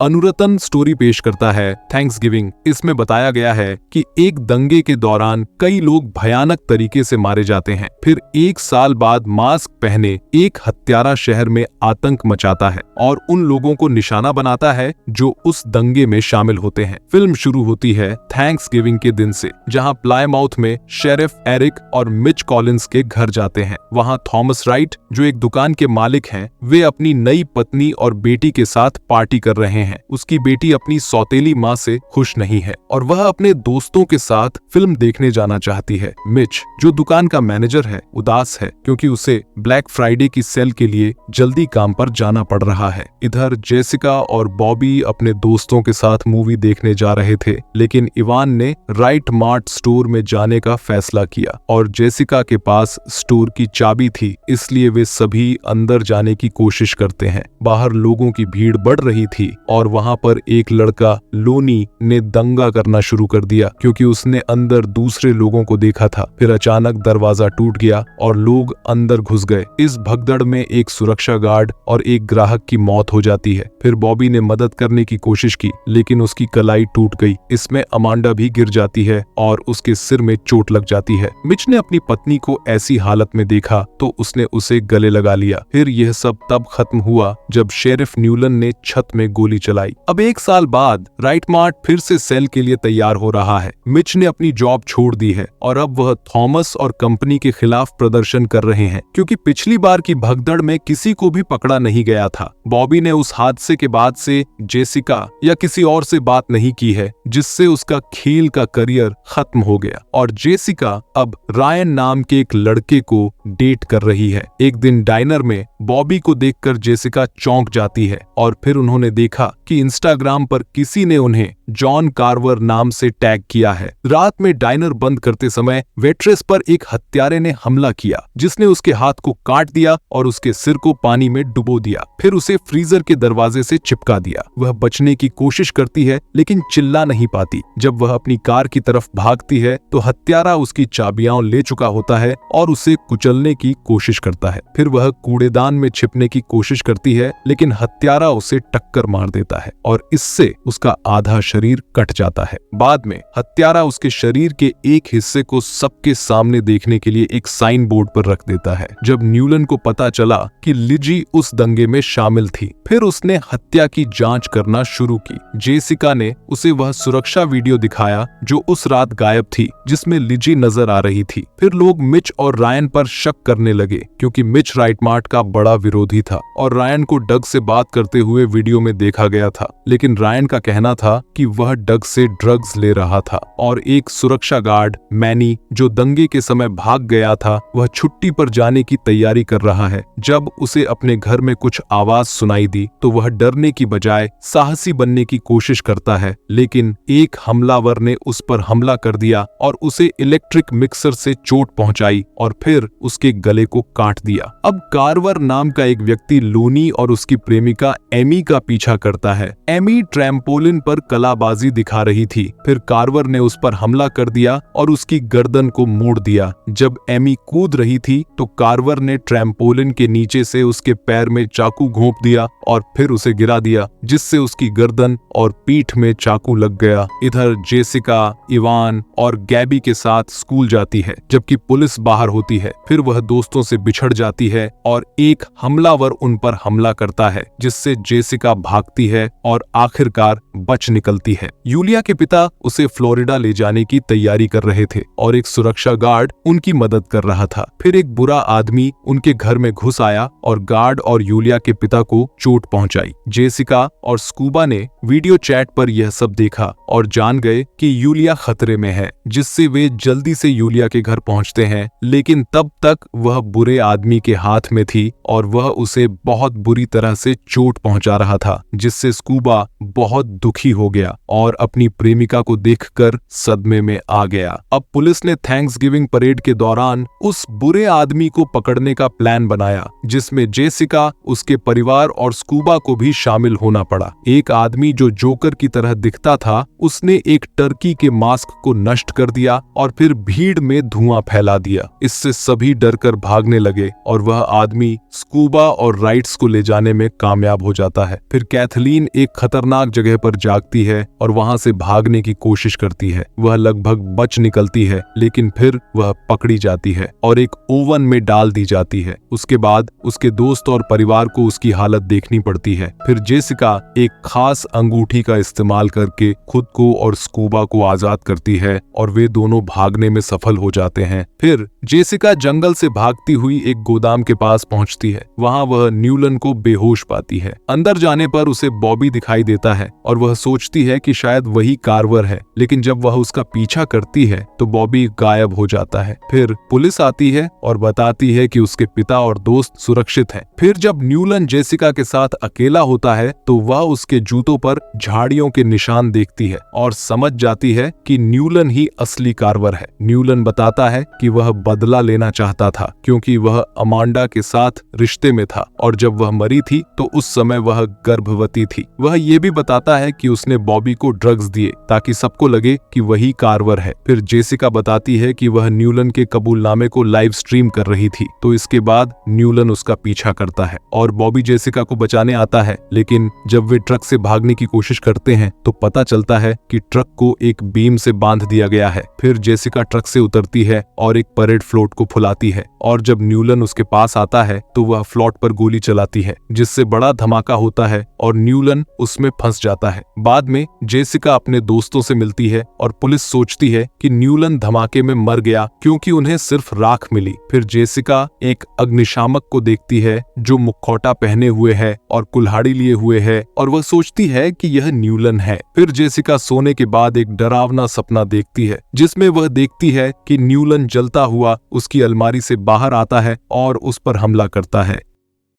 अनुरतन story पेश करता है थैंक्सगिविंग। इसमें बताया गया है कि एक दंगे के दौरान कई लोग भयानक तरीके से मारे जाते हैं। फिर 1 साल बाद मास्क पहने एक हत्यारा शहर में आतंक मचाता है और उन लोगों को निशाना बनाता है जो उस दंगे में शामिल होते हैं। फिल्म शुरू होती है थैंक्सगिविंग के दिन से, जहां प्लायमाउथ में शेरिफ एरिक और मिच कॉलिंस के घर जाते हैं। वहां थॉमस राइट, जो एक दुकान के मालिक हैं, वे अपनी नई पत्नी और बेटी के साथ पार्टी कर रहे हैं। उसकी बेटी अपनी सौतेली माँ से खुश नहीं है और वह अपने दोस्तों के साथ फिल्म देखने जाना चाहती है। मिच, जो दुकान का मैनेजर है, उदास है क्योंकि उसे ब्लैक फ्राइडे की सेल के लिए जल्दी काम पर जाना पड़ रहा है। इधर जेसिका और बॉबी अपने दोस्तों के साथ मूवी देखने जा रहे थे, लेकिन इवान ने राइट मार्ट स्टोर में जाने का फैसला किया और जेसिका के पास स्टोर की चाबी थी, इसलिए वे सभी अंदर जाने की कोशिश करते हैं। बाहर लोगों की भीड़ बढ़ रही थी और वहां पर एक लड़का लोनी ने दंगा करना शुरू कर दिया क्योंकि उसने अंदर दूसरे लोगों को देखा था। फिर अचानक दरवाजा टूट गया और लोग अंदर घुस गए। इस भगदड़ में एक सुरक्षा गार्ड और एक ग्राहक की मौत हो जाती है। फिर बॉबी ने मदद करने की कोशिश की, लेकिन उसकी कलाई टूट गई। इसमें अमांडा भी गिर जाती है और उसके सिर में चोट लग जाती है। मिच ने अपनी पत्नी को ऐसी हालत में देखा तो उसने उसे गले लगा लिया। फिर यह सब तब खत्म हुआ जब शेरिफ न्यूलन ने छत में गोली चलाई। अब 1 साल बाद राइट मार्ट फिर से सेल के लिए तैयार हो रहा है। मिच ने अपनी जॉब छोड़ दी है और अब वह थॉमस और कंपनी के खिलाफ प्रदर्शन कर रहे हैं क्योंकि पिछली बार की भगदड़ में किसी को भी पकड़ा नहीं गया था। बॉबी ने उस हादसे के बाद से जेसिका या किसी और से बात नहीं की है, जिससे उसका खेल का करियर खत्म हो गया और जेसिका अब रायन नाम के एक लड़के को डेट कर रही है। एक दिन डाइनर में बॉबी को देखकर जेसिका चौंक जाती है और फिर उन्होंने देखा कि इंस्टाग्राम पर किसी ने उन्हें जॉन कार्वर नाम से टैग किया है। रात में डाइनर बंद करते समय वेट्रेस पर एक हत्यारे ने हमला किया, जिसने उसके हाथ को काट दिया और उसके सिर को पानी में डुबो दिया। फिर उसे फ्रीजर के दरवाजे से चिपका दिया। वह बचने की कोशिश करती है लेकिन चिल्ला नहीं पाती। जब वह अपनी कार की तरफ भागती है तो हत्यारा उसकी चाबियां ले चुका होता है और उसे कुचलने की कोशिश करता है। फिर वह कूड़ेदान में छिपने की कोशिश करती है, लेकिन हत्यारा उसे टक्कर मार देता है और इससे उसका आधा शरीर कट जाता है। बाद में हत्यारा उसके शरीर के एक हिस्से को सबके सामने देखने के लिए एक साइन बोर्ड पर रख देता है। जब न्यूलन को पता चला कि लिजी उस दंगे में शामिल थी, फिर उसने हत्या की जांच करना शुरू की। जेसिका ने उसे वह सुरक्षा वीडियो दिखाया जो उस रात गायब थी, जिसमें लिजी नजर आ रही थी। फिर लोग मिच और रायन पर शक करने लगे क्योंकि मिच राइट मार्ट का बड़ा विरोधी था और रायन को डग से बात करते हुए वीडियो में देखा गया था। लेकिन रायन का कहना था कि वह डग से ड्रग्स ले रहा था और एक सुरक्षा गार्ड मैनी, जो दंगे के समय भाग गया था, वह छुट्टी पर जाने की तैयारी कर रहा है। जब उसे अपने घर में कुछ आवाज सुनाई दी तो वह डरने की बजाय साहसी बनने की कोशिश करता है, लेकिन एक हमलावर ने उस पर हमला कर दिया और उसे इलेक्ट्रिक मिक्सर से चोट पहुंचाई और फिर उसके गले को काट दिया। अब कार्वर नाम का एक व्यक्ति लोनी और उसकी प्रेमिका एमी का पीछा करता है। एमी ट्रैम्पोलिन पर कलाबाजी दिखा रही थी। फिर कार्वर ने उस पर हमला कर दिया और उसकी गर्दन को मोड़ दिया। जब एमी कूद रही थी तो कार्वर ने ट्रैम्पोलिन के नीचे से उसके पैर में चाकू घोंप दिया और फिर उसे गिरा दिया, जिससे उसकी गर्दन और पीठ में चाकू लग गया। इधर जेसिका, इवान और गैबी के साथ स्कूल जाती है जबकि पुलिस बाहर होती है। फिर वह दोस्तों से बिछड़ जाती है और एक हमलावर उन पर हमला करता है, जिससे जेसिका भागती है और आखिरकार बच निकलती है। यूलिया के पिता उसे फ्लोरिडा ले जाने की तैयारी कर रहे थे और एक सुरक्षा गार्ड उनकी मदद कर रहा था। फिर एक बुरा आदमी उनके घर में घुस आया और गार्ड और यूलिया के पिता को चोट पहुंचाई। जेसिका और स्कूबा ने वीडियो चैट पर यह सब देखा और जान गए कि यूलिया खतरे में है, जिससे वे जल्दी से यूलिया के घर पहुंचते हैं। लेकिन तब तक वह बुरे आदमी के हाथ में थी और वह उसे बहुत बुरी तरह से चोट पहुंचा रहा था, जिससे स्कूबा बहुत दुखी हो गया और अपनी प्रेमिका को देखकर सदमे में आ गया। अब पुलिस ने थैंक्सगिविंग परेड के दौरान उस बुरे आदमी को पकड़ने का प्लान बनाया, जिसमें जेसिका, उसके परिवार और स्कूबा को भी शामिल होना पड़ा। एक आदमी जो जोकर की तरह दिखता था, उसने एक टर्की के मास्क को नष्ट कर दिया और फिर भीड़ में धुआं फैला दिया। इससे सभी डरकर भागने लगे और वह आदमी स्कूबा और राइट्स को ले जाने में कामयाब हो जाता है। फिर कैथलीन जैक्लीन एक खतरनाक जगह पर जागती है और वहां से भागने की कोशिश करती है। वह लगभग बच निकलती है, लेकिन फिर वह पकड़ी जाती है और एक ओवन में डाल दी जाती है। उसके बाद उसके दोस्त और परिवार को उसकी हालत देखनी पड़ती है। फिर जेसिका एक खास अंगूठी का इस्तेमाल करके खुद को और स्कूबा को आजाद करती है और वे दोनों भागने में सफल हो जाते हैं। फिर जेसिका जंगल से भागती हुई एक गोदाम के पास पहुंचती है। वहां वह न्यूलन को बेहोश पाती है। अंदर जाने पर उसे बॉबी दिखाई देता है और वह सोचती है कि शायद वही कार्वर है, लेकिन जब वह उसका पीछा करती है तो बॉबी गायब हो जाता है। फिर पुलिस आती है और बताती है कि उसके पिता और दोस्त सुरक्षित हैं। फिर जब न्यूलन जेसिका के साथ अकेला होता है तो वह उसके जूतों पर झाड़ियों के निशान देखती है और समझ जाती है कि न्यूलन ही असली कार्वर है। न्यूलन बताता है कि वह बदला लेना चाहता था क्योंकि वह अमांडा के साथ रिश्ते में था और जब वह मरी थी तो उस समय वह गर्भवती थी। वह ये भी बताता है कि उसने बॉबी को ड्रग्स दिए ताकि सबको लगे कि वही कार्वर है। फिर जेसिका बताती है कि वह न्यूलन के कबूलनामे को लाइव स्ट्रीम कर रही थी। तो इसके बाद न्यूलन उसका पीछा करता है और बॉबी जेसिका को बचाने आता है, लेकिन जब वे ट्रक से भागने की कोशिश करते हैं तो पता चलता है कि ट्रक को एक बीम से बांध दिया गया है। फिर जेसिका ट्रक से उतरती है और एक परेड फ्लोट को फुलाती है और जब न्यूलन उसके पास आता है तो वह फ्लोट पर गोली चलाती है, जिससे बड़ा धमाका होता है और न्यूलन उसमें फंस जाता है। बाद में जेसिका अपने दोस्तों से मिलती है और पुलिस सोचती है कि न्यूलन धमाके में मर गया क्योंकि उन्हें सिर्फ राख मिली। फिर जेसिका एक अग्निशामक को देखती है जो मुखौटा पहने हुए है और कुल्हाड़ी लिए हुए है और वह सोचती है कि यह न्यूलन है। फिर जेसिका सोने के बाद एक डरावना सपना देखती है जिसमें वह देखती है कि न्यूलन जलता हुआ उसकी अलमारी से बाहर आता है और उस पर हमला करता है।